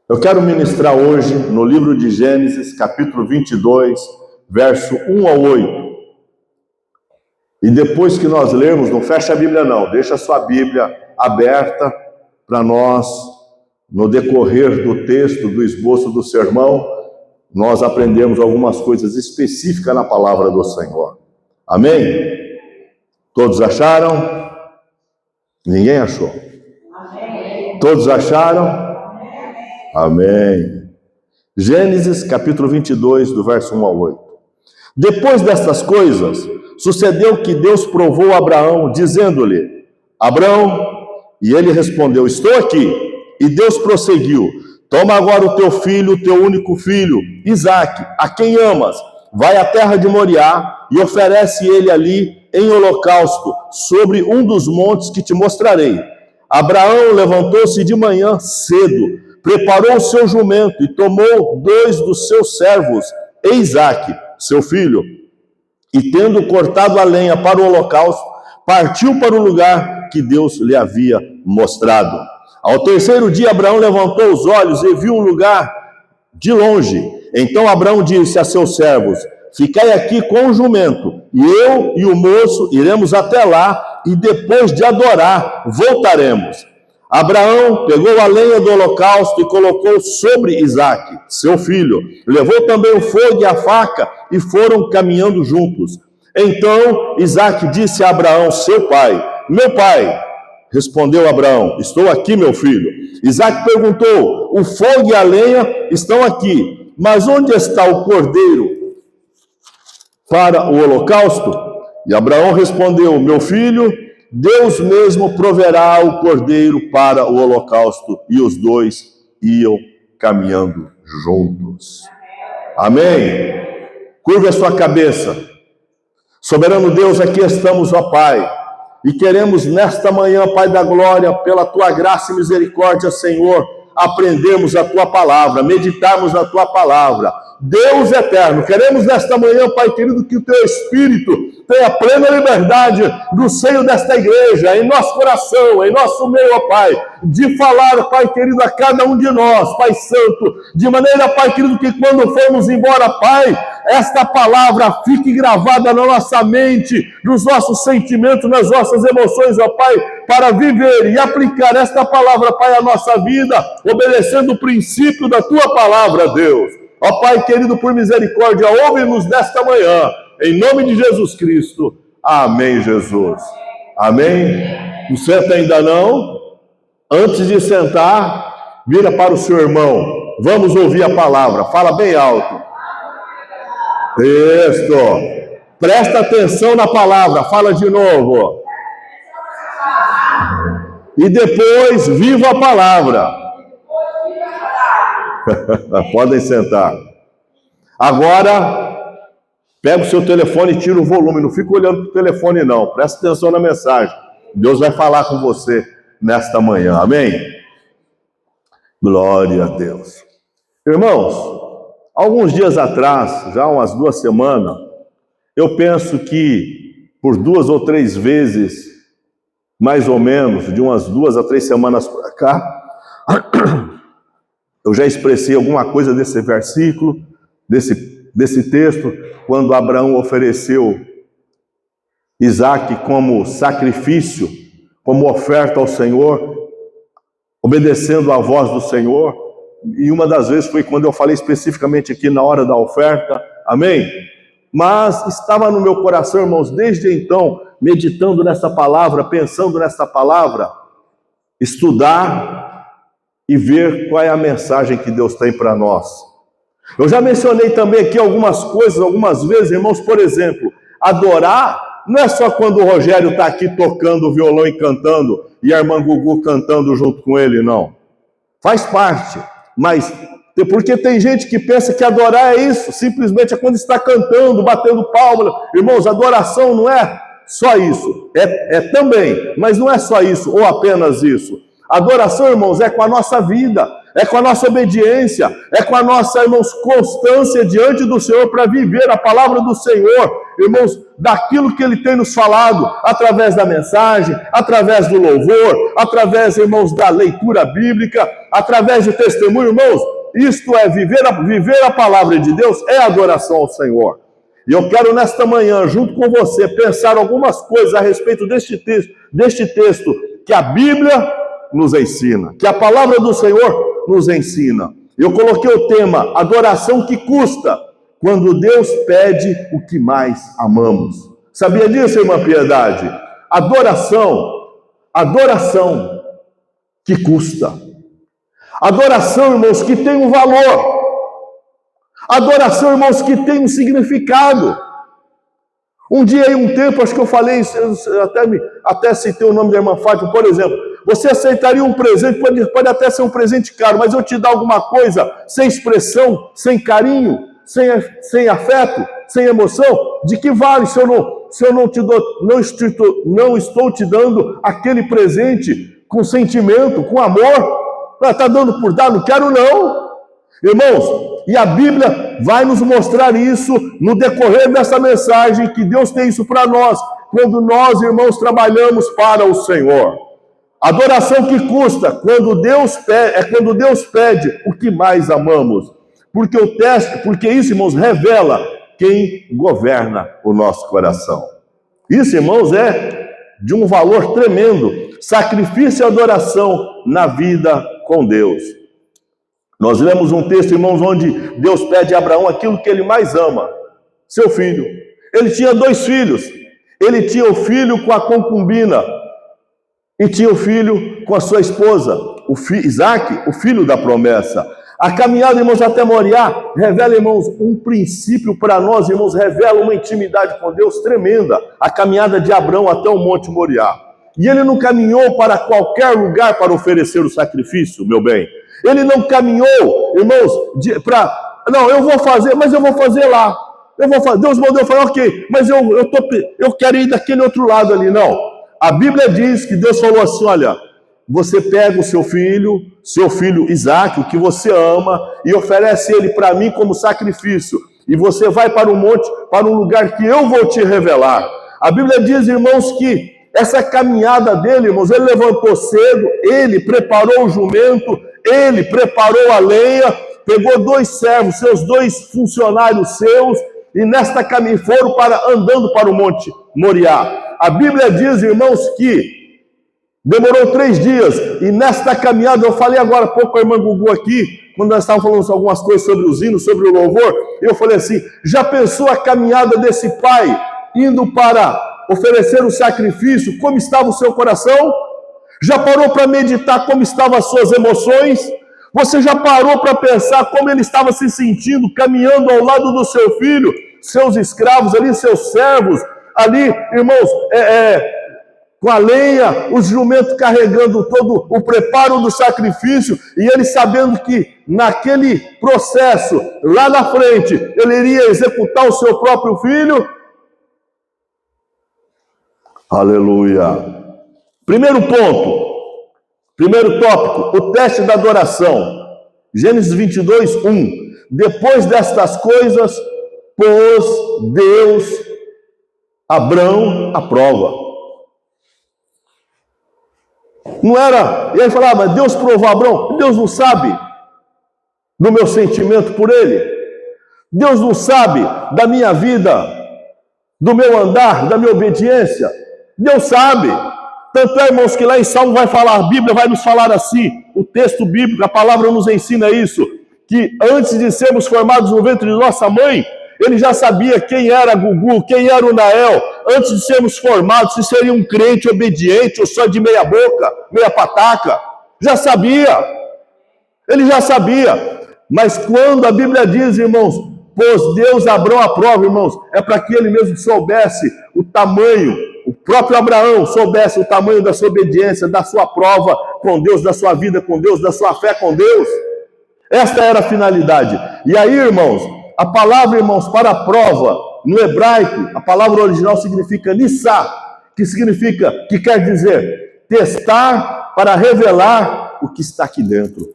Eu quero ministrar hoje no livro de Gênesis, capítulo 22, verso 1 ao 8. E depois que nós lermos, não fecha a Bíblia não, deixa a sua Bíblia aberta para nós, no decorrer do texto, do esboço do sermão, nós aprendemos algumas coisas específicas na palavra do Senhor. Amém? Todos acharam? Ninguém achou. Amém. Todos acharam? Amém. Gênesis capítulo 22, do verso 1 ao 8. Depois destas coisas, sucedeu que Deus provou Abraão, dizendo-lhe: Abraão, e ele respondeu: estou aqui. E Deus prosseguiu: toma agora o teu filho, o teu único filho, Isaque, a quem amas, vai à terra de Moriá e oferece ele ali em holocausto, sobre um dos montes que te mostrarei. Abraão levantou-se de manhã cedo, preparou o seu jumento e tomou 2 dos seus servos, e Isaque, seu filho, e tendo cortado a lenha para o holocausto, partiu para o lugar que Deus lhe havia mostrado. Ao terceiro dia, Abraão levantou os olhos e viu um lugar de longe. Então Abraão disse a seus servos: ficai aqui com o jumento, e eu e o moço iremos até lá, e depois de adorar, voltaremos. Abraão pegou a lenha do holocausto e colocou sobre Isaque, seu filho. Levou também o fogo e a faca, e foram caminhando juntos. Então Isaque disse a Abraão, seu pai: meu pai. Respondeu Abraão: estou aqui, meu filho. Isaque perguntou: o fogo e a lenha estão aqui, mas onde está o cordeiro para o holocausto? E Abraão respondeu: meu filho, Deus mesmo proverá o cordeiro para o holocausto. E os dois iam caminhando juntos. Amém? Curva a sua cabeça. Soberano Deus, aqui estamos, ó Pai, e queremos nesta manhã, Pai da glória, pela Tua graça e misericórdia, Senhor, aprendermos a Tua palavra, meditarmos na Tua palavra. Deus eterno, queremos nesta manhã, Pai querido, que o Teu Espírito tenha plena liberdade no seio desta igreja, em nosso coração, em nosso meio, ó Pai, de falar, Pai querido, a cada um de nós, Pai Santo, de maneira, Pai querido, que quando formos embora, Pai, esta palavra fique gravada na nossa mente, nos nossos sentimentos, nas nossas emoções, ó Pai, para viver e aplicar esta palavra, Pai, à nossa vida, obedecendo o princípio da Tua palavra, Deus. Ó Pai querido, por misericórdia, ouve-nos nesta manhã, em nome de Jesus Cristo. Amém, Jesus. Amém? Não senta ainda não? Antes de sentar, vira para o seu irmão. Vamos ouvir a palavra. Fala bem alto. Isso. Presta atenção na palavra. Fala de novo. E depois, viva a palavra. Podem sentar. Agora, pega o seu telefone e tira o volume. Não fica olhando para o telefone, não. Presta atenção na mensagem. Deus vai falar com você nesta manhã. Amém? Glória a Deus. Irmãos, alguns dias atrás, já umas 2 semanas, eu penso que por 2 ou 3 vezes, mais ou menos, de umas 2 a 3 semanas para cá, eu já expressei alguma coisa desse versículo, desse texto, quando Abraão ofereceu Isaque como sacrifício, como oferta ao Senhor, obedecendo à voz do Senhor. E uma das vezes foi quando eu falei especificamente aqui na hora da oferta. Amém? Mas estava no meu coração, irmãos, desde então, meditando nessa palavra, pensando nessa palavra, estudar e ver qual é a mensagem que Deus tem para nós. Eu já mencionei também aqui algumas coisas, algumas vezes, irmãos, por exemplo, adorar não é só quando o Rogério está aqui tocando o violão e cantando, e a irmã Gugu cantando junto com ele, não. Faz parte, mas porque tem gente que pensa que adorar é isso, simplesmente é quando está cantando, batendo palma. Irmãos, adoração não é só isso, é também, mas não é só isso, ou apenas isso. Adoração, irmãos, é com a nossa vida. é com a nossa obediência, é com a nossa, irmãos, constância diante do Senhor para viver a palavra do Senhor, irmãos, daquilo que Ele tem nos falado, através da mensagem, através do louvor, através, irmãos, da leitura bíblica, através do testemunho, irmãos. Isto é, viver a palavra de Deus é adoração ao Senhor. E eu quero nesta manhã, junto com você, pensar algumas coisas a respeito deste texto que a Bíblia nos ensina, que a palavra do Senhor nos ensina. Eu coloquei o tema, adoração que custa, quando Deus pede o que mais amamos. Sabia disso, irmã Piedade? Adoração que custa. Adoração, irmãos, que tem um valor. Adoração, irmãos, que tem um significado. Um dia e um tempo, acho que eu falei, até citei o nome da irmã Fátima, por exemplo. Você aceitaria um presente, pode até ser um presente caro, mas eu te dar alguma coisa sem expressão, sem carinho, sem afeto, sem emoção? De que vale se eu não estou te dando aquele presente com sentimento, com amor? Está dando por dar, não quero não. Irmãos, e a Bíblia vai nos mostrar isso no decorrer dessa mensagem, que Deus tem isso para nós, quando nós, irmãos, trabalhamos para o Senhor. Adoração que custa, quando Deus pede o que mais amamos. Porque isso, irmãos, revela quem governa o nosso coração. Isso, irmãos, é de um valor tremendo. Sacrifício e adoração na vida com Deus. Nós lemos um texto, irmãos, onde Deus pede a Abraão aquilo que ele mais ama, seu filho. Ele tinha 2 filhos. Ele tinha o filho com a concubina e tinha o filho com a sua esposa, Isaac, o filho da promessa. A caminhada, irmãos, até Moriá revela, irmãos, um princípio para nós, irmãos, revela uma intimidade com Deus tremenda. A caminhada de Abraão até o Monte Moriá. E ele não caminhou para qualquer lugar para oferecer o sacrifício, meu bem. Ele não caminhou, irmãos, não, eu vou fazer, mas eu vou fazer lá. Deus mandou falar, ok, mas eu quero ir daquele outro lado ali. Não. A Bíblia diz que Deus falou assim, olha, você pega o seu filho Isaac, o que você ama, e oferece ele para mim como sacrifício. E você vai para o monte, para um lugar que eu vou te revelar. A Bíblia diz, irmãos, que essa caminhada dele, irmãos, ele levantou cedo, ele preparou o jumento, ele preparou a lenha, pegou 2 servos, seus 2 funcionários seus, e nesta caminhada foram andando para o Monte Moriá. A Bíblia diz, irmãos, que demorou 3 dias, e nesta caminhada, eu falei agora há pouco com a irmã Gugu aqui, quando nós estávamos falando algumas coisas sobre os hinos, sobre o louvor, eu falei assim, já pensou a caminhada desse pai, indo para oferecer o sacrifício, como estava o seu coração? Já parou para meditar como estavam as suas emoções? Você já parou para pensar como ele estava se sentindo, caminhando ao lado do seu filho, seus escravos ali, seus servos, ali, irmãos, com a lenha, os jumentos carregando todo o preparo do sacrifício, e ele sabendo que naquele processo, lá na frente, ele iria executar o seu próprio filho? Aleluia. Primeiro tópico, o teste da adoração. Gênesis 22, 1. Depois destas coisas, pôs Deus Abrão à prova. Não era, e ele falava, mas Deus provou Abrão. Deus não sabe do meu sentimento por ele. Deus não sabe da minha vida, do meu andar, da minha obediência. Deus sabe. Tanto é, irmãos, que lá em Salmo vai falar, a Bíblia vai nos falar assim, o texto bíblico, a palavra nos ensina isso, que antes de sermos formados no ventre de nossa mãe, ele já sabia quem era Gugu, quem era o Nael, antes de sermos formados, se seria um crente obediente ou só de meia boca, meia pataca. Já sabia. Ele já sabia. Mas quando a Bíblia diz, irmãos, pôs Deus Abrão à prova, irmãos, é para que ele mesmo soubesse o tamanho, o próprio Abraão soubesse o tamanho da sua obediência, da sua prova com Deus, da sua vida com Deus, da sua fé com Deus. Esta era a finalidade. E aí, irmãos, a palavra, irmãos, para a prova, no hebraico, a palavra original significa nissá, que quer dizer testar para revelar o que está aqui dentro.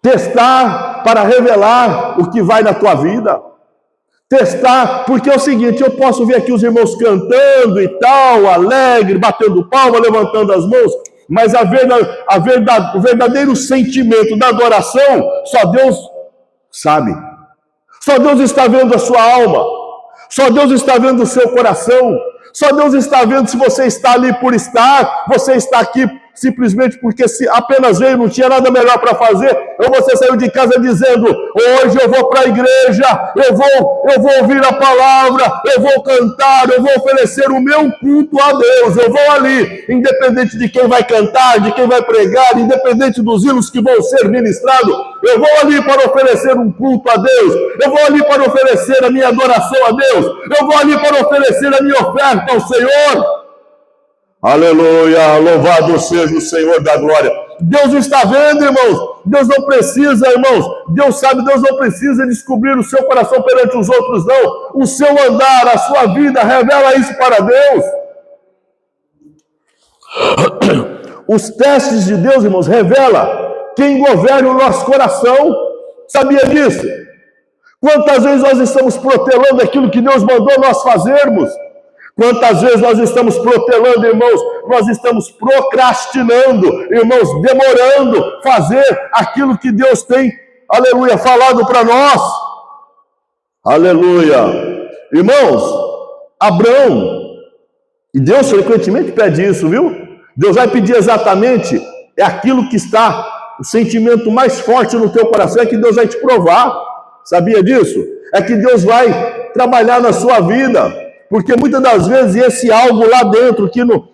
Testar para revelar o que vai na tua vida. Testar, porque é o seguinte, eu posso ver aqui os irmãos cantando e tal, alegre, batendo palma, levantando as mãos, mas o verdadeiro sentimento da adoração, só Deus sabe. Só Deus está vendo a sua alma. Só Deus está vendo o seu coração. Só Deus está vendo se você está ali por estar, você está aqui simplesmente porque se apenas veio, não tinha nada melhor para fazer, ou você saiu de casa dizendo, hoje eu vou para a igreja, eu vou ouvir a palavra, eu vou cantar, eu vou oferecer o meu culto a Deus, eu vou ali, independente de quem vai cantar, de quem vai pregar, independente dos hinos que vão ser ministrados, eu vou ali para oferecer um culto a Deus, eu vou ali para oferecer a minha adoração a Deus, eu vou ali para oferecer a minha oferta ao Senhor. Aleluia, louvado seja o Senhor da glória. Deus está vendo, irmãos. Deus não precisa, irmãos. Deus sabe, Deus não precisa descobrir o seu coração perante os outros, não. O seu andar, a sua vida, revela isso para Deus. Os testes de Deus, irmãos, revela quem governa o nosso coração. Sabia disso? Quantas vezes nós estamos protelando aquilo que Deus mandou nós fazermos? Quantas vezes nós estamos protelando, irmãos, nós estamos procrastinando, irmãos, demorando fazer aquilo que Deus tem, aleluia, falado para nós. Aleluia. Irmãos, Abraão, e Deus frequentemente pede isso, viu? Deus vai pedir exatamente aquilo que está, o sentimento mais forte no teu coração, é que Deus vai te provar. Sabia disso? É que Deus vai trabalhar na sua vida. Porque muitas das vezes esse algo lá dentro,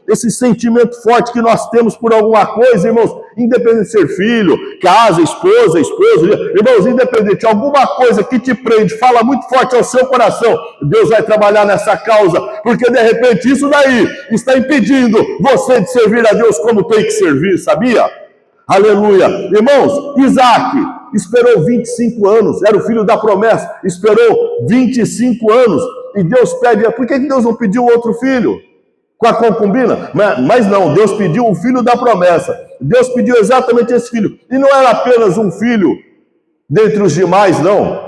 esse sentimento forte que nós temos por alguma coisa, irmãos, independente de ser filho, casa, esposa, irmãos, independente, alguma coisa que te prende, fala muito forte ao seu coração, Deus vai trabalhar nessa causa, porque de repente isso daí está impedindo você de servir a Deus como tem que servir, sabia? Aleluia. Irmãos, Isaac esperou 25 anos, era o filho da promessa, esperou 25 anos, e Deus pede, por que Deus não pediu outro filho? Com a concubina? Mas não, Deus pediu o filho da promessa. Deus pediu exatamente esse filho. E não era apenas um filho dentre os demais, não.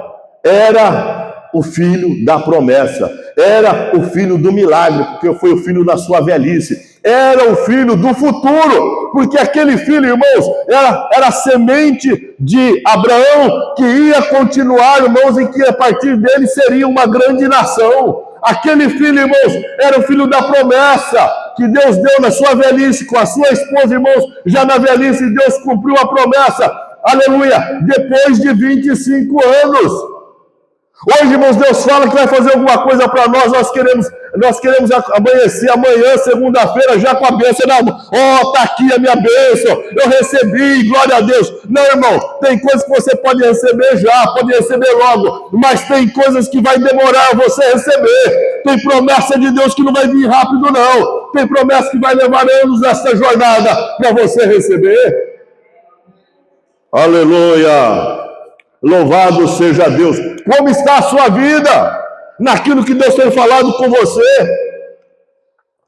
Era o filho da promessa. Era o filho do milagre, porque foi o filho da sua velhice. Era o filho do futuro, porque aquele filho, irmãos, era a semente de Abraão, que ia continuar, irmãos, e que a partir dele seria uma grande nação. Aquele filho, irmãos, era o filho da promessa, que Deus deu na sua velhice, com a sua esposa, irmãos, já na velhice, Deus cumpriu a promessa, aleluia, depois de 25 anos. Hoje, irmãos, Deus fala que vai fazer alguma coisa para nós, nós queremos amanhecer amanhã, segunda-feira, já com a bênção na mão. Está aqui a minha bênção, eu recebi, glória a Deus. Não, irmão, tem coisas que você pode receber já, pode receber logo, mas tem coisas que vai demorar você receber. Tem promessa de Deus que não vai vir rápido, não. Tem promessa que vai levar anos nessa jornada para você receber. Aleluia! Louvado seja Deus. Como está a sua vida? Naquilo que Deus tem falado com você?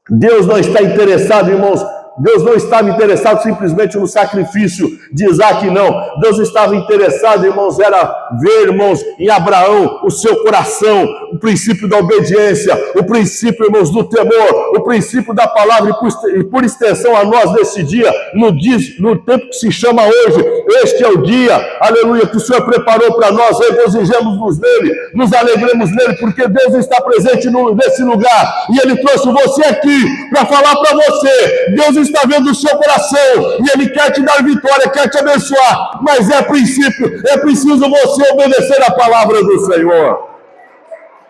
Deus não está interessado, irmãos. Deus não estava interessado simplesmente no sacrifício de Isaac, não. Deus estava interessado, irmãos, era ver, irmãos, em Abraão o seu coração, o princípio da obediência, o princípio, irmãos, do temor, o princípio da palavra, e por extensão a nós nesse dia, no tempo que se chama hoje. Este é o dia, aleluia, que o Senhor preparou para nós. Regozijemos-nos nele, nos alegremos nele, porque Deus está presente nesse lugar, e Ele trouxe você aqui para falar para você. Deus está vendo o seu coração, e Ele quer te dar vitória, quer te abençoar, mas é preciso você obedecer a palavra do Senhor.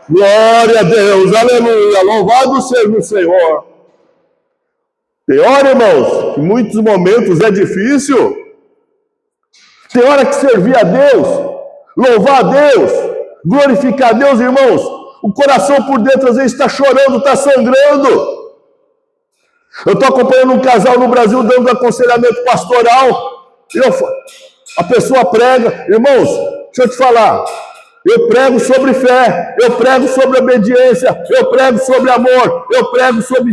Glória a Deus, aleluia, louvado seja o Senhor. Tem hora, irmãos, que em muitos momentos é difícil. Tem hora que servir a Deus, louvar a Deus, glorificar a Deus, irmãos, o coração por dentro às vezes está chorando, está sangrando. Eu estou acompanhando um casal no Brasil dando aconselhamento pastoral. A pessoa prega, irmãos, deixa eu te falar. Eu prego sobre fé, eu prego sobre obediência, eu prego sobre amor, eu prego sobre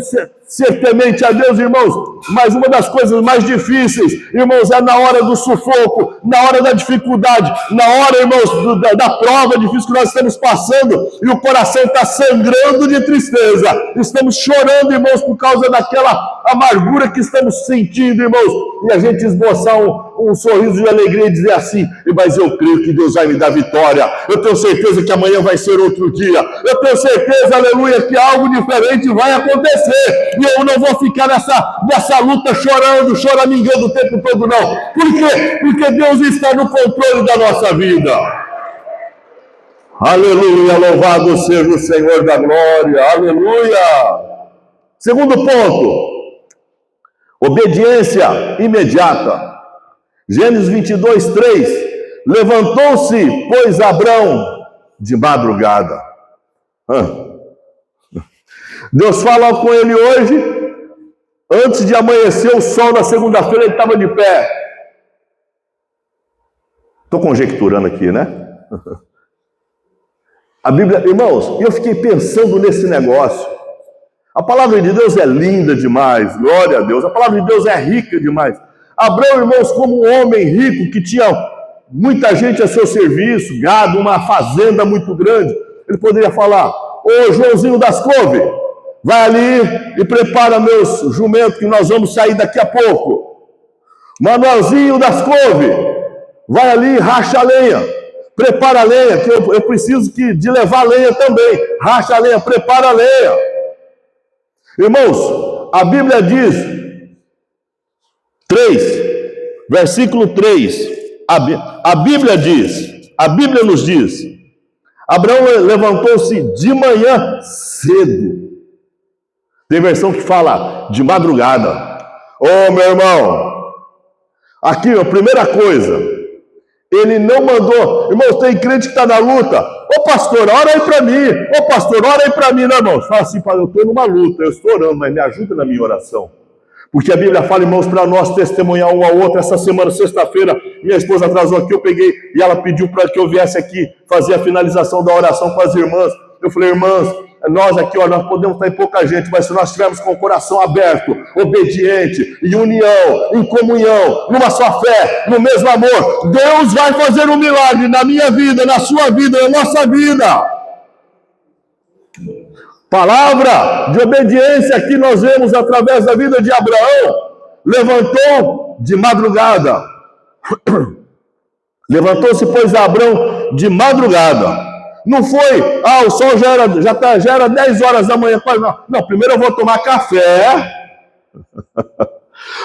ser temente a Deus, irmãos, mas uma das coisas mais difíceis, irmãos, é na hora do sufoco, na hora da dificuldade, na hora, irmãos, da prova difícil que nós estamos passando, e o coração está sangrando de tristeza, estamos chorando, irmãos, por causa daquela amargura que estamos sentindo, irmãos, e a gente esboçar um sorriso de alegria e dizer assim, mas eu creio que Deus vai me dar vitória, eu tenho certeza que amanhã vai ser outro dia, eu tenho certeza, aleluia, que algo diferente vai acontecer, e eu não vou ficar nessa luta chorando, choramingando o tempo todo, não. Por quê? Porque Deus está no controle da nossa vida. Aleluia, louvado seja o Senhor da glória, aleluia. Segundo ponto, obediência imediata. Gênesis 22, 3. Levantou-se, pois, Abrão de madrugada. Deus fala com ele hoje, antes de amanhecer o sol na segunda-feira, ele estava de pé. Estou conjecturando aqui, né? A Bíblia, irmãos, eu fiquei pensando nesse negócio. A palavra de Deus é linda demais, glória a Deus. A palavra de Deus é rica demais. Abraão, irmãos, como um homem rico que tinha muita gente a seu serviço, gado, uma fazenda muito grande, ele poderia falar: ô Joãozinho das couves, vai ali e prepara meus jumentos que nós vamos sair daqui a pouco. Manuelzinho das couves, vai ali e racha a lenha, prepara a lenha, que eu preciso de levar a lenha também. Racha a lenha, prepara a lenha. Irmãos, a Bíblia diz, 3, versículo 3, a Bíblia diz, a Bíblia nos diz, Abraão levantou-se de manhã cedo. Tem versão que fala de madrugada. Ô meu irmão, aqui a primeira coisa, ele não mandou, irmãos, tem crente que está na luta, ô pastor, ora aí para mim, ô pastor, ora aí para mim, não, irmãos, fala assim, eu estou numa luta, eu estou orando, mas me ajuda na minha oração. Porque a Bíblia fala, irmãos, para nós testemunhar um ao outro. Essa semana, sexta-feira, minha esposa atrasou aqui, eu peguei e ela pediu para que eu viesse aqui fazer a finalização da oração com as irmãs. Eu falei, irmãs, nós aqui, ó, nós podemos estar em pouca gente, mas se nós estivermos com o coração aberto, obediente, em união, em comunhão, numa só fé, no mesmo amor, Deus vai fazer um milagre na minha vida, na sua vida, na nossa vida. Palavra de obediência que nós vemos através da vida de Abraão. Levantou de madrugada. Levantou-se, pois, Abraão de madrugada. Não foi, o sol já era 10 horas da manhã. Não, primeiro eu vou tomar café.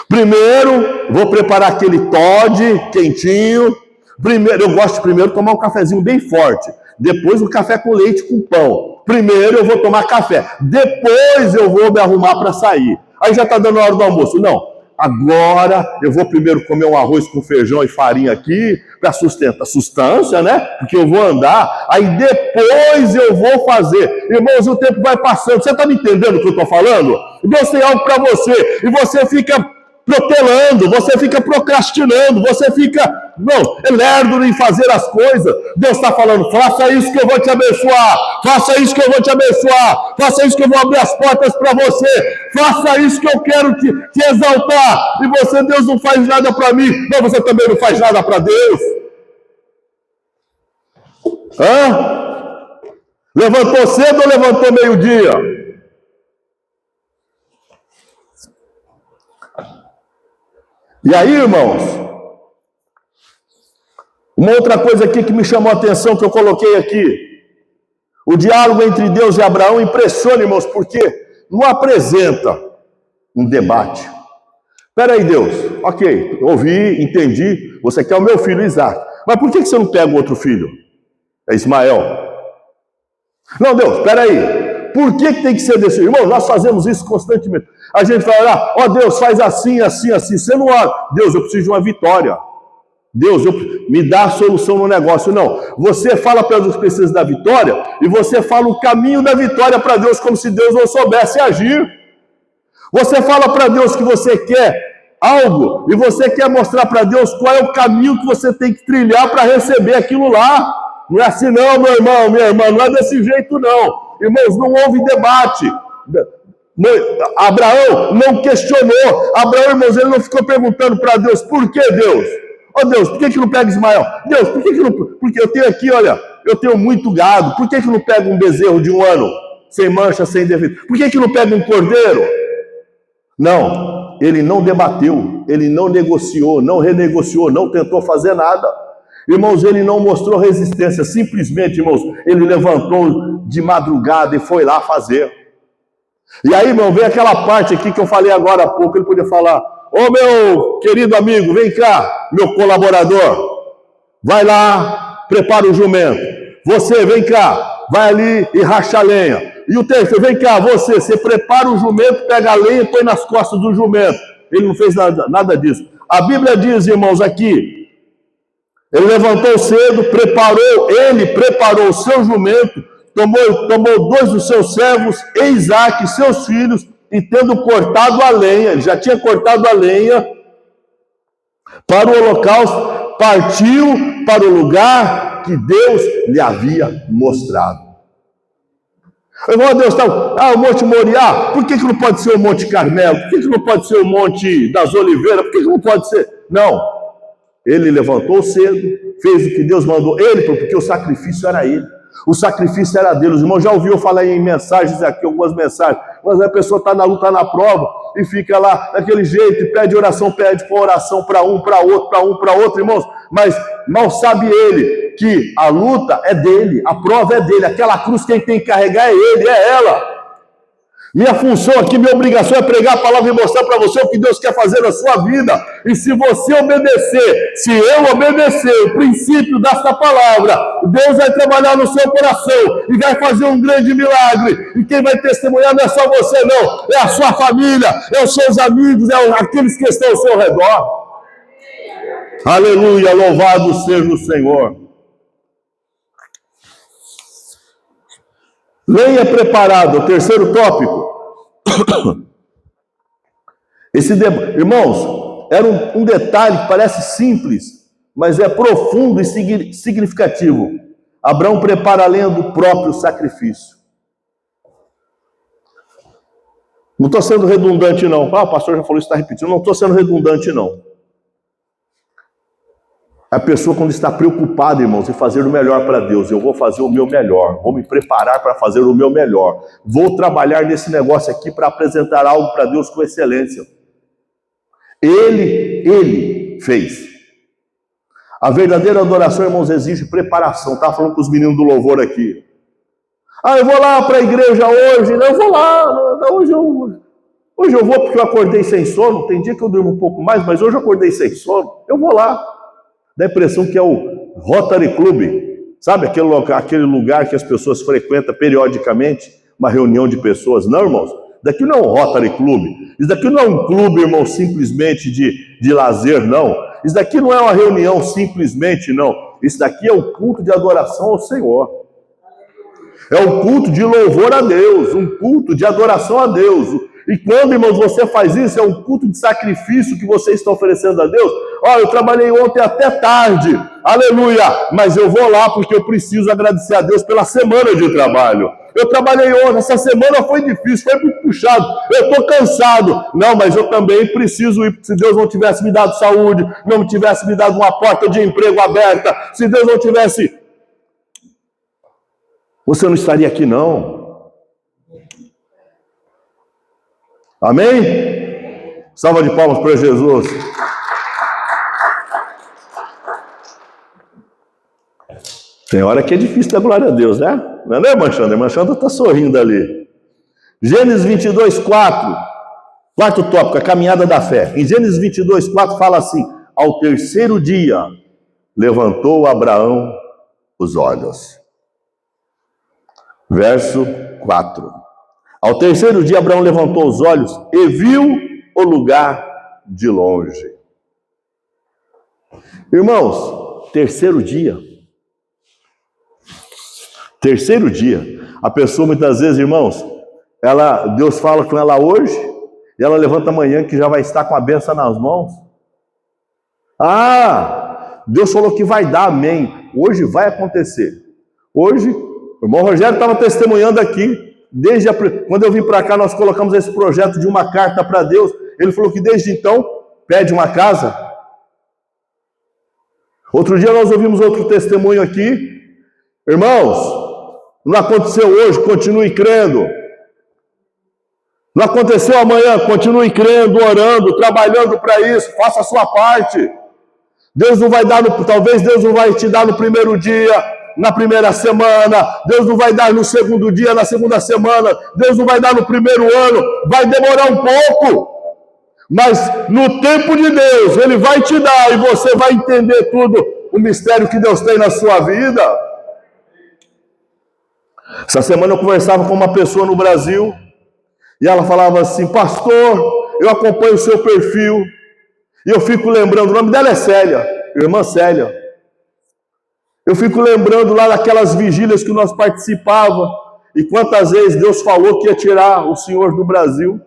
Primeiro, vou preparar aquele Toddy quentinho. Primeiro, eu gosto de primeiro tomar um cafezinho bem forte. Depois o café com leite com pão. Primeiro eu vou tomar café. Depois eu vou me arrumar para sair. Aí já está dando a hora do almoço. Não. Agora eu vou primeiro comer um arroz com feijão e farinha aqui, para sustentar, sustância, né? Porque eu vou andar. Aí depois eu vou fazer. Irmãos, o tempo vai passando. Você está me entendendo o que eu estou falando? Deus tem algo para você. E você fica protelando, você fica procrastinando, você fica, lerdo em fazer as coisas. Deus está falando, faça isso que eu vou te abençoar, faça isso que eu vou te abençoar, faça isso que eu vou abrir as portas para você, faça isso que eu quero te exaltar. E você, Deus não faz nada para mim, mas você também não faz nada para Deus. Levantou cedo ou levantou meio-dia? E aí, irmãos, uma outra coisa aqui que me chamou a atenção, que eu coloquei aqui, o diálogo entre Deus e Abraão impressiona, irmãos, porque não apresenta um debate. Espera aí, Deus, ok, ouvi, entendi, você quer o meu filho Isaac, mas por que você não pega o outro filho? É Ismael. Não, Deus, espera aí. Por que tem que ser desse? Irmão, nós fazemos isso constantemente. A gente vai orar, Deus, faz assim, assim, assim. Você não ora. Deus, eu preciso de uma vitória. Deus, me dá a solução no negócio. Não. Você fala para Deus que precisa da vitória e você fala o caminho da vitória para Deus como se Deus não soubesse agir. Você fala para Deus que você quer algo e você quer mostrar para Deus qual é o caminho que você tem que trilhar para receber aquilo lá. Não é assim não, meu irmão, minha irmã, não é desse jeito não. Irmãos, não houve debate. Abraão não questionou. Abraão, irmãos, ele não ficou perguntando para Deus, por que Deus? Ó Deus, por que não pega Ismael? Deus, por que não... Porque eu tenho aqui, olha, eu tenho muito gado. Por que não pega um bezerro de 1 ano, sem mancha, sem defeito? Por que não pega um cordeiro? Não, ele não debateu, ele não negociou, não renegociou, não tentou fazer nada. Irmãos, ele não mostrou resistência, simplesmente, irmãos, ele levantou de madrugada e foi lá fazer. E aí, irmão, vem aquela parte aqui que eu falei agora há pouco, ele podia falar, ô meu querido amigo, vem cá, meu colaborador, vai lá, prepara o jumento. Você, vem cá, vai ali e racha a lenha. E o terceiro, vem cá, você prepara o jumento, pega a lenha e põe nas costas do jumento. Ele não fez nada disso. A Bíblia diz, irmãos, aqui, ele levantou cedo, ele preparou o seu jumento, tomou 2 dos seus servos, Isaac e seus filhos, e tendo cortado a lenha, ele já tinha cortado a lenha, para o holocausto, partiu para o lugar que Deus lhe havia mostrado. Irmão, Deus está, o Monte Moriá, por que não pode ser o Monte Carmelo? Por que não pode ser o Monte das Oliveiras? Por que não pode ser? Não, ele levantou cedo, fez o que Deus mandou ele, porque o sacrifício era ele. O sacrifício era dele. Os irmãos já ouviram falar em mensagens aqui, algumas mensagens, mas a pessoa está na luta, na prova, e fica lá daquele jeito, e pede oração para um, para outro, irmãos, mas mal sabe ele que a luta é dele, a prova é dele, aquela cruz quem tem que carregar é ele, é ela. Minha função aqui, minha obrigação é pregar a palavra e mostrar para você o que Deus quer fazer na sua vida. E se você obedecer, se eu obedecer o princípio desta palavra, Deus vai trabalhar no seu coração e vai fazer um grande milagre. E quem vai testemunhar não é só você, não. É a sua família, é os seus amigos, é aqueles que estão ao seu redor. Aleluia, louvado seja o Senhor. Lenha preparada, o terceiro tópico. Irmãos, era um detalhe que parece simples, mas é profundo e significativo. Abraão prepara a lenha do próprio sacrifício. Não estou sendo redundante, não. O pastor já falou isso, está repetindo. Não estou sendo redundante, não. A pessoa, quando está preocupada, irmãos, em fazer o melhor para Deus, eu vou fazer o meu melhor, vou me preparar para fazer o meu melhor, vou trabalhar nesse negócio aqui para apresentar algo para Deus com excelência. Ele fez. A verdadeira adoração, irmãos, exige preparação. Estava falando com os meninos do louvor aqui. Eu vou lá para a igreja hoje. Não, eu vou lá. Hoje eu vou porque eu acordei sem sono. Tem dia que eu durmo um pouco mais, mas hoje eu acordei sem sono. Eu vou lá. Dá a impressão que é o Rotary Club, sabe? Aquele lugar que as pessoas frequentam periodicamente, uma reunião de pessoas. Não, irmãos, daqui não é um Rotary Club. Isso daqui não é um clube, irmão, simplesmente de lazer, não. Isso daqui não é uma reunião simplesmente, não. Isso daqui é o culto de adoração ao Senhor. É um culto de louvor a Deus, um culto de adoração a Deus. E quando, irmãos, você faz isso, é um culto de sacrifício que você está oferecendo a Deus. Eu trabalhei ontem até tarde, aleluia, mas eu vou lá porque eu preciso agradecer a Deus pela semana de trabalho. Eu trabalhei ontem, essa semana foi difícil, foi muito puxado, eu estou cansado. Não, mas eu também preciso ir, se Deus não tivesse me dado saúde, não tivesse me dado uma porta de emprego aberta, se Deus não tivesse... Você não estaria aqui, não. Amém? Salva de palmas para Jesus. Tem hora que é difícil dar glória a Deus, né? Não é, Manchanda? Manchanda está sorrindo ali. Gênesis 22, 4. Quarto tópico, a caminhada da fé. Em Gênesis 22, 4 fala assim: ao terceiro dia levantou Abraão os olhos. Verso 4. Ao terceiro dia Abraão levantou os olhos e viu o lugar de longe. Irmãos, terceiro dia. Terceiro dia. A pessoa muitas vezes, irmãos, Deus fala com ela hoje, e ela levanta amanhã que já vai estar com a bênção nas mãos. Deus falou que vai dar, amém. Hoje vai acontecer. Hoje, o irmão Rogério estava testemunhando aqui Quando eu vim para cá, nós colocamos esse projeto de uma carta para Deus. Ele falou que desde então pede uma casa. Outro dia nós ouvimos outro testemunho aqui. Irmãos, não aconteceu hoje, continue crendo. Não aconteceu amanhã, continue crendo, orando, trabalhando para isso, faça a sua parte. Deus não vai dar, talvez Deus não vai te dar no primeiro dia, na primeira semana, Deus não vai dar no segundo dia, na segunda semana, Deus não vai dar no primeiro ano, vai demorar um pouco. Mas no tempo de Deus, Ele vai te dar e você vai entender tudo, o mistério que Deus tem na sua vida. Essa semana eu conversava com uma pessoa no Brasil, e ela falava assim: pastor, eu acompanho o seu perfil, e eu fico lembrando, o nome dela é Célia, irmã Célia. Eu fico lembrando lá daquelas vigílias que nós participávamos, e quantas vezes Deus falou que ia tirar o Senhor do Brasil.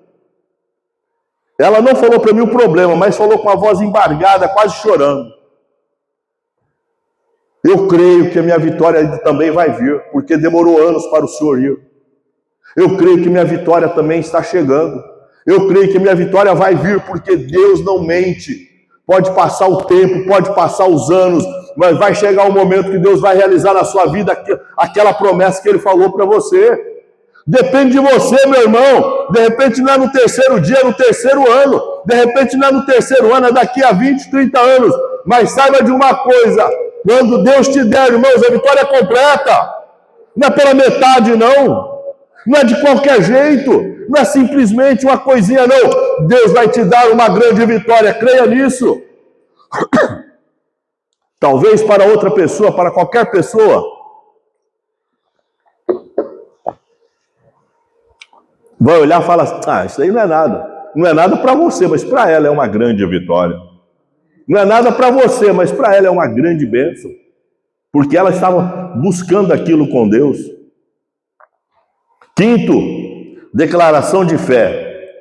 Ela não falou para mim o problema, mas falou com a voz embargada, quase chorando. Eu creio que a minha vitória também vai vir, porque demorou anos para o Senhor ir. Eu creio que minha vitória também está chegando. Eu creio que minha vitória vai vir, porque Deus não mente. Pode passar o tempo, pode passar os anos, mas vai chegar um momento que Deus vai realizar na sua vida aquela promessa que Ele falou para você. Depende de você, meu irmão. De repente não é no terceiro dia, é no terceiro ano. De repente não é no terceiro ano, é daqui a 20, 30 anos. Mas saiba de uma coisa: quando Deus te der, irmãos, a vitória é completa. Não é pela metade, não. Não é de qualquer jeito, não é simplesmente uma coisinha, não. Deus vai te dar uma grande vitória, creia nisso. Talvez para outra pessoa, para qualquer pessoa, vai olhar e falar: ah, isso aí não é nada. Não é nada para você, mas para ela é uma grande vitória. Não é nada para você, mas para ela é uma grande bênção. Porque ela estava buscando aquilo com Deus. Quinto, declaração de fé.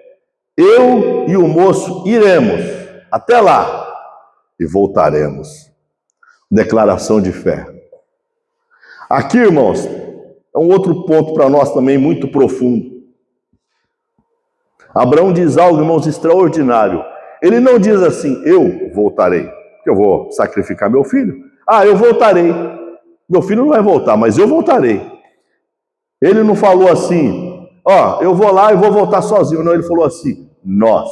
Eu e o moço iremos até lá e voltaremos. Declaração de fé. Aqui, irmãos, é um outro ponto para nós também muito profundo. Abraão diz algo, irmãos, extraordinário. Ele não diz assim: eu voltarei, porque eu vou sacrificar meu filho. Ah, eu voltarei. Meu filho não vai voltar, mas eu voltarei. Ele não falou assim: ó, eu vou lá e vou voltar sozinho. Não, ele falou assim: nós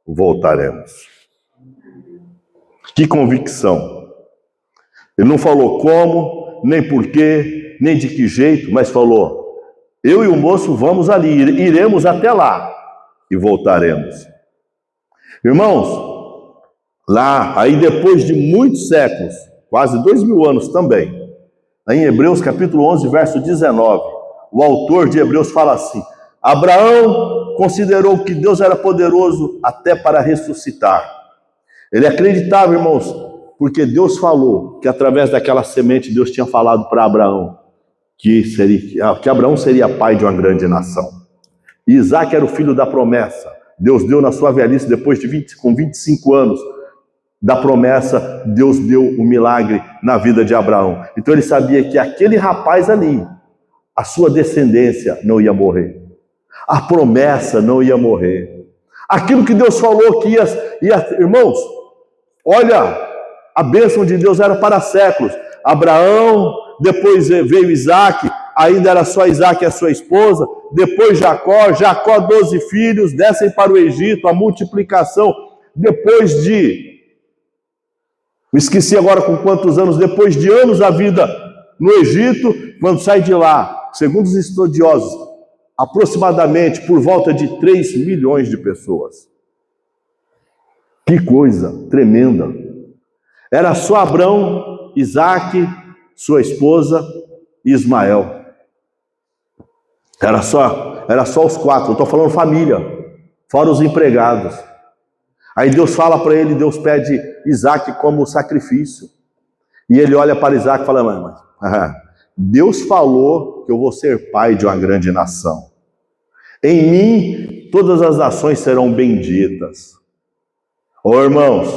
voltaremos. Que convicção. Ele não falou como, nem porquê, nem de que jeito, mas falou: eu e o moço vamos ali, iremos até lá e voltaremos. Irmãos, lá, aí depois de muitos séculos, quase 2000 anos também, em Hebreus capítulo 11, verso 19, o autor de Hebreus fala assim: Abraão considerou que Deus era poderoso até para ressuscitar. Ele acreditava, irmãos, porque Deus falou que através daquela semente Deus tinha falado para Abraão que Abraão seria pai de uma grande nação. E Isaac era o filho da promessa. Deus deu na sua velhice, depois de com 25 anos da promessa, Deus deu o milagre na vida de Abraão. Então ele sabia que aquele rapaz ali, a sua descendência não ia morrer. A promessa não ia morrer. Aquilo que Deus falou que ia... Irmãos, olha, a bênção de Deus era para séculos. Abraão, depois veio Isaac, ainda era só Isaac e a sua esposa, depois Jacó 12 filhos, descem para o Egito, a multiplicação, depois de... Me esqueci agora com quantos anos, depois de anos a vida no Egito, quando sai de lá, segundo os estudiosos, aproximadamente por volta de 3 milhões de pessoas. Que coisa tremenda. Era só Abraão, Isaac, sua esposa e Ismael. Era só os 4, eu estou falando família, fora os empregados. Aí Deus fala para ele, Deus pede Isaac como sacrifício. E ele olha para Isaac e fala: mas Deus falou que eu vou ser pai de uma grande nação. Em mim todas as nações serão benditas. Ô irmãos,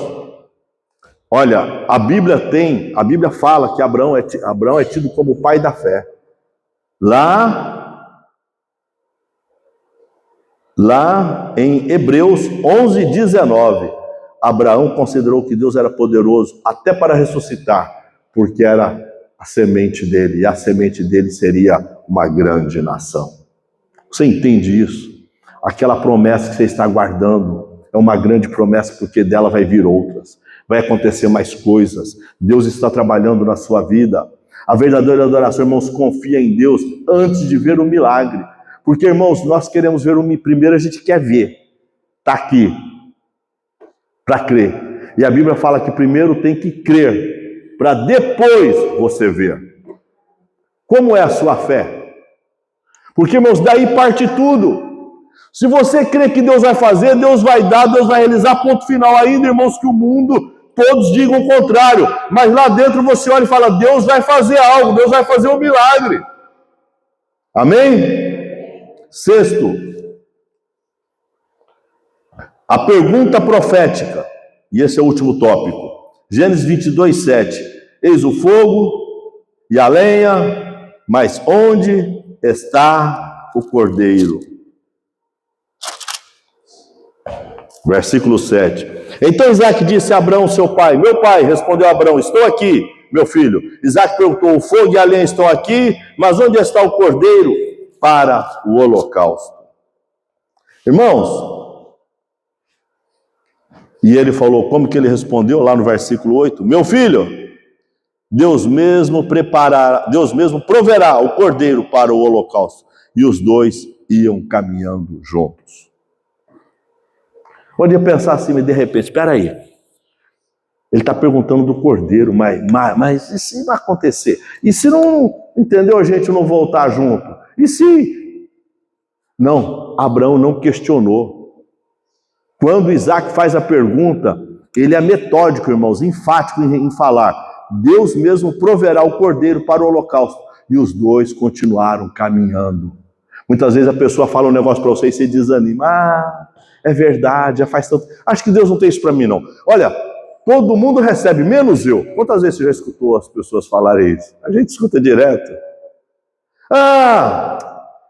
olha, a Bíblia fala que Abraão é tido como pai da fé. Lá Lá em Hebreus 11:19, Abraão considerou que Deus era poderoso até para ressuscitar, porque era a semente dele, e a semente dele seria uma grande nação. Você entende isso? Aquela promessa que você está guardando é uma grande promessa, porque dela vai vir outras. Vai acontecer mais coisas. Deus está trabalhando na sua vida. A verdadeira adoração, irmãos, confia em Deus antes de ver o milagre. Porque, irmãos, nós queremos ver o milagre. Primeiro a gente quer ver. Está aqui. Para crer. E a Bíblia fala que primeiro tem que crer, para depois você ver. Como é a sua fé? Porque, irmãos, daí parte tudo. Se você crê que Deus vai fazer, Deus vai dar, Deus vai realizar, ponto final. Ainda, irmãos, que o mundo, todos digam o contrário. Mas lá dentro você olha e fala, Deus vai fazer algo, Deus vai fazer um milagre. Amém? Sexto, a pergunta profética. E esse é o último tópico. Gênesis 22:7. Eis o fogo e a lenha, mas onde está o cordeiro? Versículo 7. Então Isaac disse a Abraão, seu pai, meu pai, respondeu Abraão, estou aqui, meu filho. Isaac perguntou, o fogo e a lenha estão aqui, mas onde está o cordeiro para o holocausto? Irmãos, e ele falou, como que ele respondeu lá no versículo 8? Meu filho, Deus mesmo proverá o cordeiro para o holocausto. E os dois iam caminhando juntos. Podia pensar assim, mas de repente, espera aí. Ele está perguntando do cordeiro, mas e se não acontecer? E se não, entendeu, a gente não voltar junto? E se? Não, Abraão não questionou. Quando Isaac faz a pergunta, ele é metódico, irmãos, enfático em falar. Deus mesmo proverá o cordeiro para o holocausto. E os dois continuaram caminhando. Muitas vezes a pessoa fala um negócio para você e você desanima. É verdade, já faz tanto. Acho que Deus não tem isso para mim, não. Olha, todo mundo recebe, menos eu. Quantas vezes você já escutou as pessoas falarem isso? A gente escuta direto.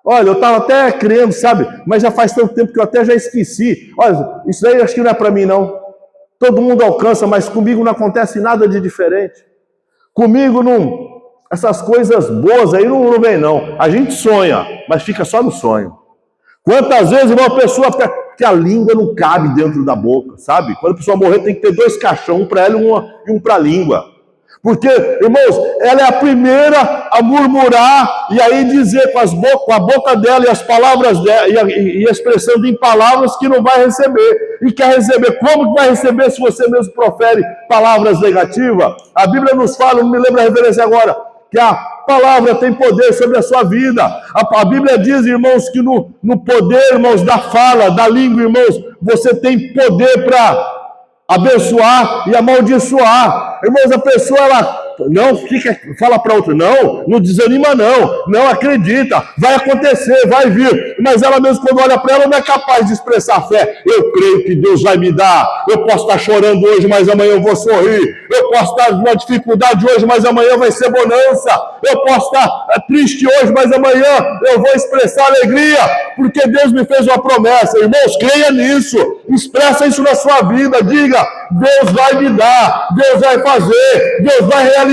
Olha, eu estava até crendo, sabe? Mas já faz tanto tempo que eu até já esqueci. Olha, isso daí acho que não é para mim, não. Todo mundo alcança, mas comigo não acontece nada de diferente. Comigo não. Essas coisas boas aí não vem, não. A gente sonha, mas fica só no sonho. Quantas vezes uma pessoa... que a língua não cabe dentro da boca, sabe? Quando a pessoa morrer tem que ter 2 caixões, um para ela e um para a língua. Porque, irmãos, ela é a primeira a murmurar e aí dizer com a boca dela e as palavras dela e expressando em palavras que não vai receber. E quer receber, como que vai receber se você mesmo profere palavras negativas? A Bíblia nos fala, não me lembro a referência agora, que a palavra tem poder sobre a sua vida. A Bíblia diz, irmãos, que no poder, irmãos, da fala, da língua, irmãos, você tem poder para abençoar e amaldiçoar. Irmãos, a pessoa, ela não fala para outra, não desanima não acredita, vai acontecer, vai vir, mas ela mesmo quando olha para ela não é capaz de expressar fé. Eu creio que Deus vai me dar, eu posso estar chorando hoje, mas amanhã eu vou sorrir, eu posso estar numa dificuldade hoje, mas amanhã vai ser bonança, eu posso estar triste hoje, mas amanhã eu vou expressar alegria, porque Deus me fez uma promessa. Irmãos, creia nisso, expressa isso na sua vida, diga, Deus vai me dar, Deus vai fazer, Deus vai realizar.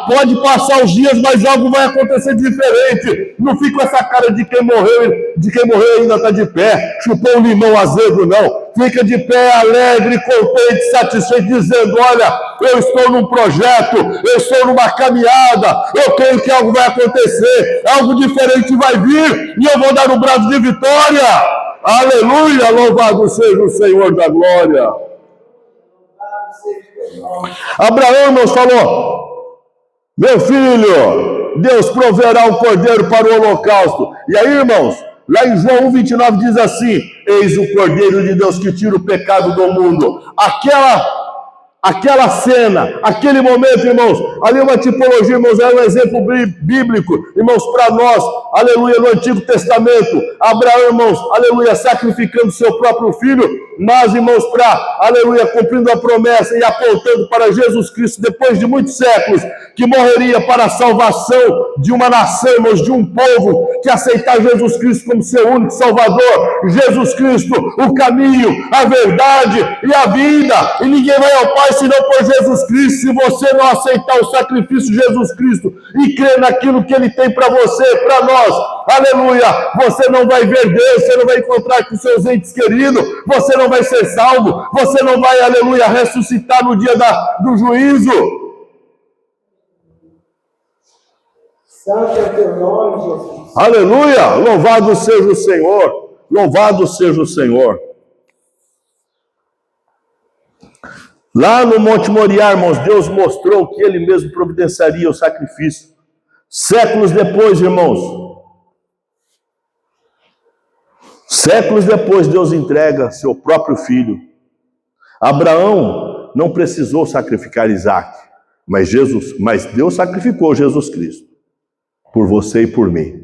Pode passar os dias, mas algo vai acontecer diferente. Não fica com essa cara de quem morreu e ainda está de pé, chupou um limão azedo, não. Fica de pé, alegre, contente, satisfeito, dizendo, olha, eu estou num projeto, eu estou numa caminhada, eu creio que algo vai acontecer, algo diferente vai vir, e eu vou dar um braço de vitória. Aleluia, louvado seja o Senhor da glória. Abraão, irmãos, falou, meu filho, Deus proverá o cordeiro para o holocausto. E aí, irmãos, lá em João 1,29 diz assim, eis o cordeiro de Deus que tira o pecado do mundo. Aquela cena, aquele momento, irmãos, ali uma tipologia, irmãos, é um exemplo bíblico, irmãos, para nós, aleluia, no Antigo Testamento, Abraão, irmãos, aleluia, sacrificando seu próprio filho, mas, irmãos, aleluia, cumprindo a promessa e apontando para Jesus Cristo, depois de muitos séculos, que morreria para a salvação de uma nação, irmãos, de um povo, que aceitar Jesus Cristo como seu único Salvador, Jesus Cristo, o caminho, a verdade e a vida, e ninguém vai ao Pai senão por Jesus Cristo. Se você não aceitar o sacrifício de Jesus Cristo e crer naquilo que Ele tem para você, para nós, aleluia, você não vai ver Deus, você não vai encontrar com seus entes queridos, você não vai ser salvo, você não vai, aleluia, ressuscitar no dia do juízo. Santo é o teu nome, Jesus. Aleluia, louvado seja o Senhor, louvado seja o Senhor. Lá no Monte Moriá, irmãos, Deus mostrou que Ele mesmo providenciaria o sacrifício. Séculos depois, irmãos, Deus entrega seu próprio filho. Abraão não precisou sacrificar Isaac, mas Deus sacrificou Jesus Cristo por você e por mim.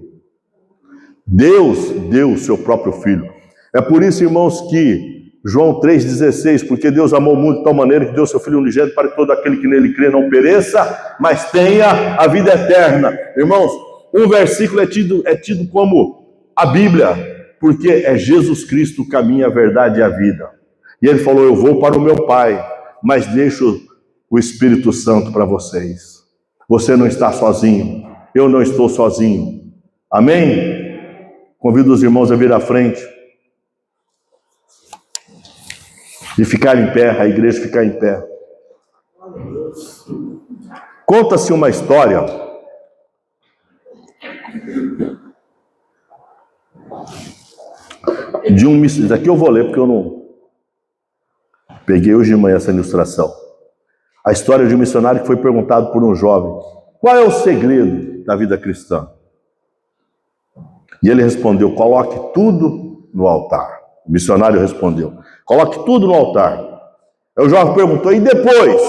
Deus deu o seu próprio filho. É por isso, irmãos, que João 3,16, porque Deus amou muito de tal maneira que deu seu Filho unigênito para que todo aquele que nele crê não pereça, mas tenha a vida eterna. Irmãos, um versículo é tido como a Bíblia, porque é Jesus Cristo o caminho, a verdade e a vida. E Ele falou, eu vou para o meu Pai, mas deixo o Espírito Santo para vocês. Você não está sozinho, eu não estou sozinho. Amém? Convido os irmãos a vir à frente. De ficar em pé, a igreja ficar em pé. Conta-se uma história de um missionário. Isso aqui eu vou ler porque eu não peguei hoje de manhã essa ilustração. A história de um missionário que foi perguntado por um jovem: qual é o segredo da vida cristã? E ele respondeu: coloque tudo no altar. O missionário respondeu: coloque tudo no altar. Aí o jovem perguntou: e depois?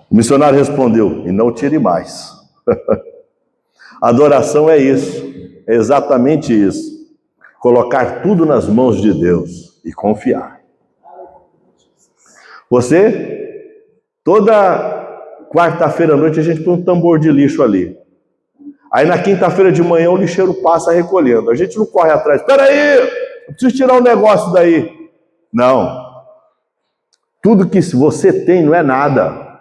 O missionário respondeu: e não tire mais. Adoração é isso, é exatamente isso. Colocar tudo nas mãos de Deus e confiar. Toda quarta-feira à noite a gente põe um tambor de lixo ali. Aí na quinta-feira de manhã o lixeiro passa recolhendo. A gente não corre atrás. Espera aí, eu preciso tirar um negócio daí. Não. Tudo que você tem não é nada.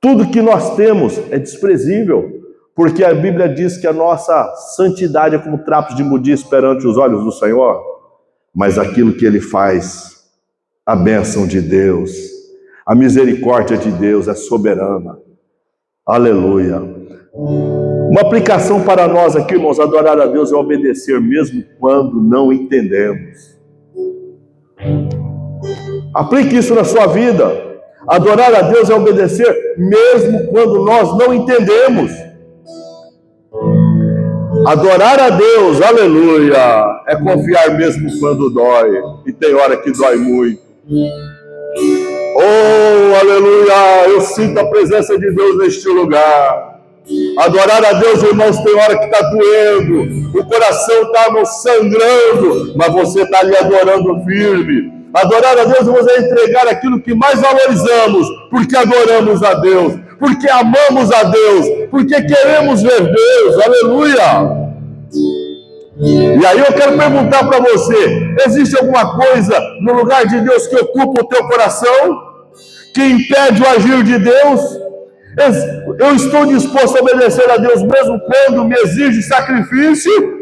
Tudo que nós temos é desprezível. Porque a Bíblia diz que a nossa santidade é como trapos de imundícia perante os olhos do Senhor. Mas aquilo que Ele faz, a bênção de Deus, a misericórdia de Deus é soberana. Aleluia. Uma aplicação para nós aqui, irmãos, adorar a Deus é obedecer mesmo quando não entendemos. Aplique isso na sua vida. Adorar a Deus é obedecer mesmo quando nós não entendemos. Adorar a Deus, aleluia, é confiar mesmo quando dói. E tem hora que dói muito. Oh, aleluia, eu sinto a presença de Deus neste lugar. Adorar a Deus, irmãos, tem hora que está doendo, o coração está sangrando, mas você está ali adorando firme. Adorar a Deus, irmãos, é entregar aquilo que mais valorizamos, porque adoramos a Deus, porque amamos a Deus, porque queremos ver Deus, aleluia. E aí eu quero perguntar para você: existe alguma coisa no lugar de Deus que ocupa o teu coração, que impede o agir de Deus? Eu estou disposto a obedecer a Deus mesmo quando me exige sacrifício?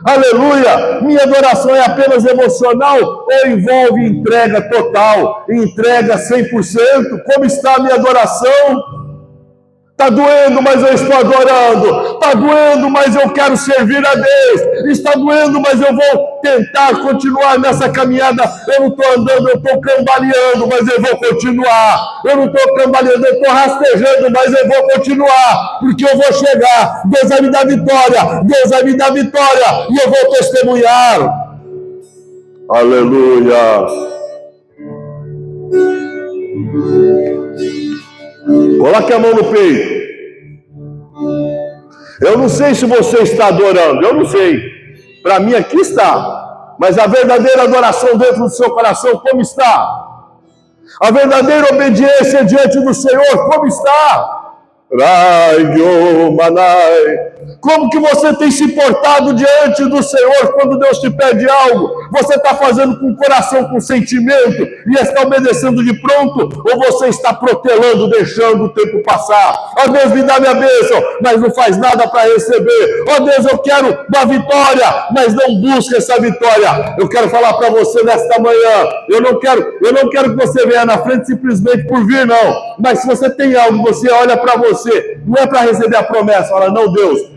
Aleluia! Minha adoração é apenas emocional ou envolve entrega total, entrega 100%? Como está a minha adoração? Está doendo, mas eu estou adorando. Está doendo, mas eu quero servir a Deus. Está doendo, mas eu vou tentar continuar nessa caminhada. Eu não estou andando, eu estou cambaleando, mas eu vou continuar. Eu não estou cambaleando, eu estou rastejando, mas eu vou continuar. Porque eu vou chegar. Deus vai me dar vitória. Deus vai me dar vitória. E eu vou testemunhar. Aleluia. Coloque a mão no peito. Eu não sei se você está adorando, eu não sei. Para mim aqui está. Mas a verdadeira adoração dentro do seu coração, como está? A verdadeira obediência diante do Senhor, como está? Como que você tem se portado diante do Senhor quando Deus te pede algo? Você está fazendo com o coração, com sentimento e está obedecendo de pronto? Ou você está protelando, deixando o tempo passar? Ó Deus, me dá minha bênção, mas não faz nada para receber. Ó Deus, eu quero uma vitória, mas não busca essa vitória. Eu quero falar para você nesta manhã, eu não quero que você venha na frente simplesmente por vir, não. Mas se você tem algo, você olha para você, não é para receber a promessa, fala, não, Deus,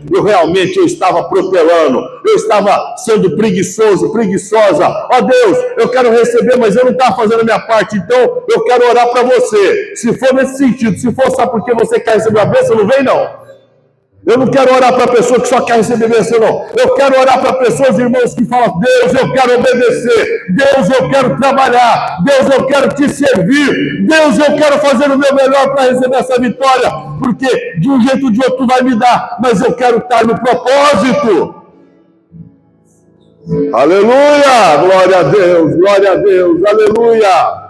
eu estava protelando, eu estava sendo preguiçoso, preguiçosa. Ó Deus, eu quero receber, mas eu não estava fazendo a minha parte, então eu quero orar para você. Se for nesse sentido, se for só porque você quer receber a bênção, não vem não. Eu não quero orar para pessoa que só quer receber bênção, não. Eu quero orar para pessoas, irmãos, que falam, Deus, eu quero obedecer. Deus, eu quero trabalhar. Deus, eu quero te servir. Deus, eu quero fazer o meu melhor para receber essa vitória. Porque de um jeito ou de outro tu vai me dar, mas eu quero estar no propósito. Aleluia! Glória a Deus, aleluia!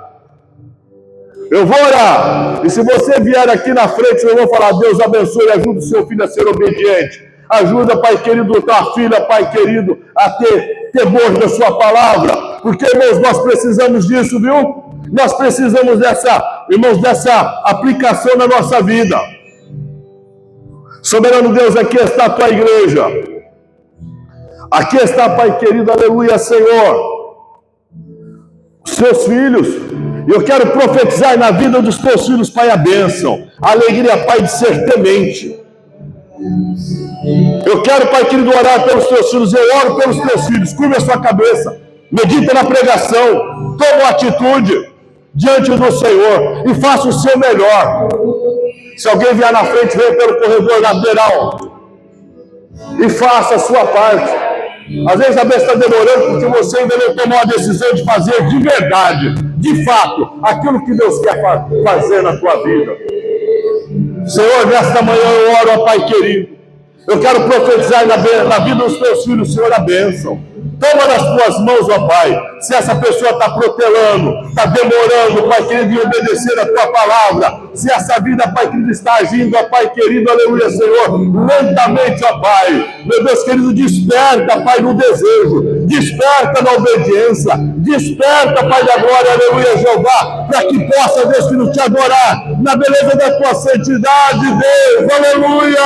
Eu vou orar, e se você vier aqui na frente, eu vou falar, Deus abençoe, ajuda o seu filho a ser obediente, ajuda, Pai querido, tua filha, Pai querido, a ter temor da sua palavra, porque, irmãos, nós precisamos disso, viu? Nós precisamos dessa aplicação na nossa vida. Soberano Deus, aqui está a tua igreja, aqui está, Pai querido, aleluia, Senhor, os seus filhos. Eu quero profetizar na vida dos teus filhos, Pai, a bênção, a alegria, Pai, de ser temente. Eu quero, Pai querido, orar pelos teus filhos. Eu oro pelos teus filhos. Curva a sua cabeça, medita na pregação, toma uma atitude diante do Senhor e faça o seu melhor. Se alguém vier na frente, venha pelo corredor lateral e faça a sua parte. Às vezes a bênção está demorando porque você ainda não tomou a decisão de fazer de verdade, de fato, aquilo que Deus quer fazer na tua vida. Senhor, nesta manhã eu oro, ó Pai querido. Eu quero profetizar na vida dos teus filhos, Senhor, a bênção. Toma nas tuas mãos, ó Pai. Se essa pessoa está protelando, está demorando, Pai querido, em obedecer a tua palavra. Se essa vida, Pai querido, está agindo, ó Pai querido, aleluia, Senhor, lentamente, ó Pai. Meu Deus querido, desperta, Pai, no desejo. Desperta na obediência. Desperta, Pai da glória, aleluia, Jeová, para que possa, Deus querido, te adorar na beleza da tua santidade, Deus, aleluia.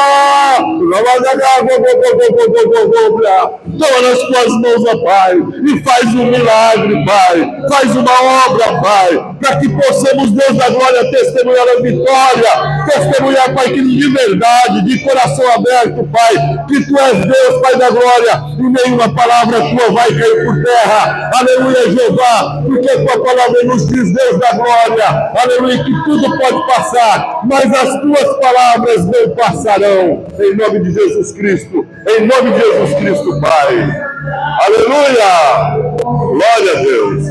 Toma nas tuas mãos, ó Pai, e faz um milagre, Pai, faz uma obra, Pai, para que possamos, Deus da glória, testemunhar a vitória, testemunhar, Pai, que de verdade, de coração aberto, Pai, que Tu és Deus, Pai da glória, e nenhuma palavra Tua vai cair por terra, aleluia, Jeová, porque a Tua palavra nos diz, Deus da glória, aleluia, que tudo pode passar, mas as Tuas palavras não passarão, em nome de Jesus Cristo, em nome de Jesus Cristo, Pai. Aleluia! Glória a Deus!